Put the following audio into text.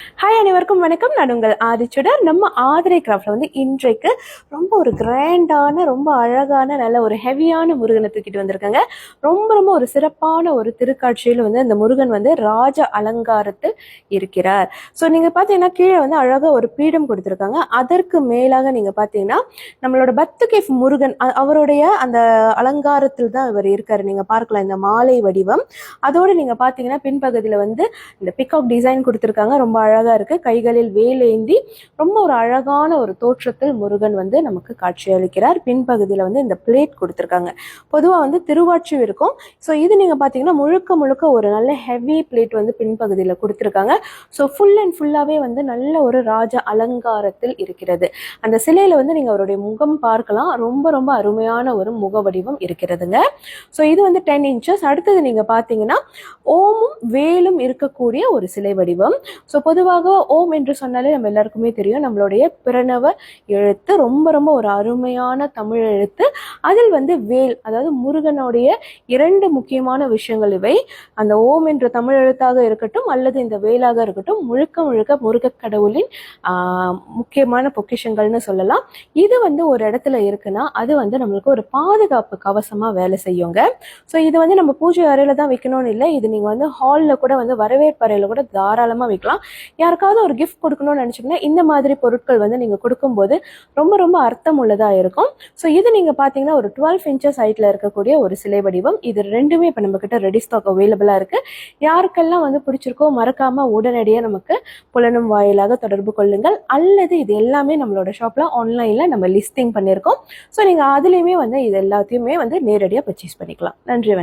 Hi அனைவருக்கும் வணக்கம். நான் உங்கள் ஆதிச்சுடர். நம்ம ஆதிரை கிராஃப்ட்ல இன்றைக்கு ரொம்ப ஒரு கிராண்டான, ரொம்ப அழகான, நல்ல ஒரு ஹெவியான முருகனை தூக்கிட்டு வந்திருக்காங்க. ரொம்ப ரொம்ப ஒரு சிறப்பான ஒரு திருக்காட்சியில் அந்த முருகன் ராஜ அலங்காரத்தில் இருக்கிறார். ஸோ நீங்க பார்த்தீங்கன்னா கீழே அழகா ஒரு பீடம் கொடுத்துருக்காங்க. அதற்கு மேலாக நீங்க பார்த்தீங்கன்னா நம்மளோட பத்துகேஃப் முருகன் அவருடைய அந்த அலங்காரத்தில் தான் இவர் இருக்காரு. நீங்க பார்க்கலாம் இந்த மாலை வடிவம். அதோடு நீங்க பார்த்தீங்கன்னா பின்பகுதியில் இந்த பிகாக் டிசைன் கொடுத்துருக்காங்க. ரொம்ப அழகா இருக்கு. கைகளில் வேலேந்தி ரொம்ப ஒரு அழகான ஒரு தோற்றத்தில் முருகன் நமக்கு காட்சி அளிக்கிறார். பின்பகுதியில் இந்த பிளேட் கொடுத்துருக்காங்க. பொதுவாக திருவாட்சி இருக்கும். ஸோ இது நீங்க பாத்தீங்கன்னா முழுக்க முழுக்க ஒரு நல்ல ஹெவி பிளேட் பின்பகுதியில் கொடுத்துருக்காங்க. ஸோ ஃபுல் அண்ட் ஃபுல்லாவே நல்ல ஒரு ராஜ அலங்காரத்தில் இருக்கிறது. அந்த சிலையில நீங்க அவருடைய முகம் பார்க்கலாம். ரொம்ப ரொம்ப அருமையான ஒரு முக வடிவம் இருக்கிறதுங்க. ஸோ இது 10 இன்ச்சஸ். அடுத்தது நீங்க பாத்தீங்கன்னா ஓமும் வேலும் இருக்கக்கூடிய ஒரு சிலை வடிவம். ஸோ பொதுவாக ஓம் என்று சொன்னாலே நம்ம எல்லாருக்குமே தெரியும், நம்மளுடைய பிரணவ எழுத்து. ரொம்ப ரொம்ப ஒரு அருமையான தமிழ் எழுத்து. அதில் வேல், அதாவது முருகனுடைய 2 முக்கியமான விஷயங்கள் இவை. அந்த ஓம் என்ற தமிழ் எழுத்தாக இருக்கட்டும் அல்லது இந்த வேலாக இருக்கட்டும், முழுக்க முழுக்க முருகக் கடவுளின் முக்கியமான பொக்கிஷங்கள்னு சொல்லலாம். இது ஒரு இடத்துல இருக்குன்னா அது நம்மளுக்கு ஒரு பாதுகாப்பு கவசமா வேலை செய்யுங்க. ஸோ இது நம்ம பூஜை அறையில தான் வைக்கணும்னு இல்லை. இது நீங்க ஹாலில் கூட வரவேற்பு அறையில கூட தாராளமா வைக்கலாம். யாருக்காவது ஒரு கிஃப்ட் கொடுக்கணும்னு நினைச்சீங்கன்னா இந்த மாதிரி பொருட்கள் நீங்க கொடுக்கும்போது ரொம்ப ரொம்ப அர்த்தம் உள்ளதா இருக்கும். ஸோ இது நீங்க பாத்தீங்கன்னா ஒரு 12 இன்ச்சஸ் ஹைட்ல இருக்கக்கூடிய ஒரு சிலை வடிவம். இது ரெண்டுமே இப்ப நம்ம கிட்ட ரெடி ஸ்டாக் அவைலபிளா இருக்கு. யாருக்கெல்லாம் பிடிச்சிருக்கோ மறக்காம உடனடியாக நமக்கு புலனும் வாயிலாக தொடர்பு கொள்ளுங்கள். அல்லது இது எல்லாமே நம்மளோட ஷாப்ல ஆன்லைன்ல நம்ம லிஸ்டிங் பண்ணியிருக்கோம். ஸோ நீங்க அதுலயுமே இது எல்லாத்தையுமே நேரடியாக பர்ச்சேஸ் பண்ணிக்கலாம். நன்றி.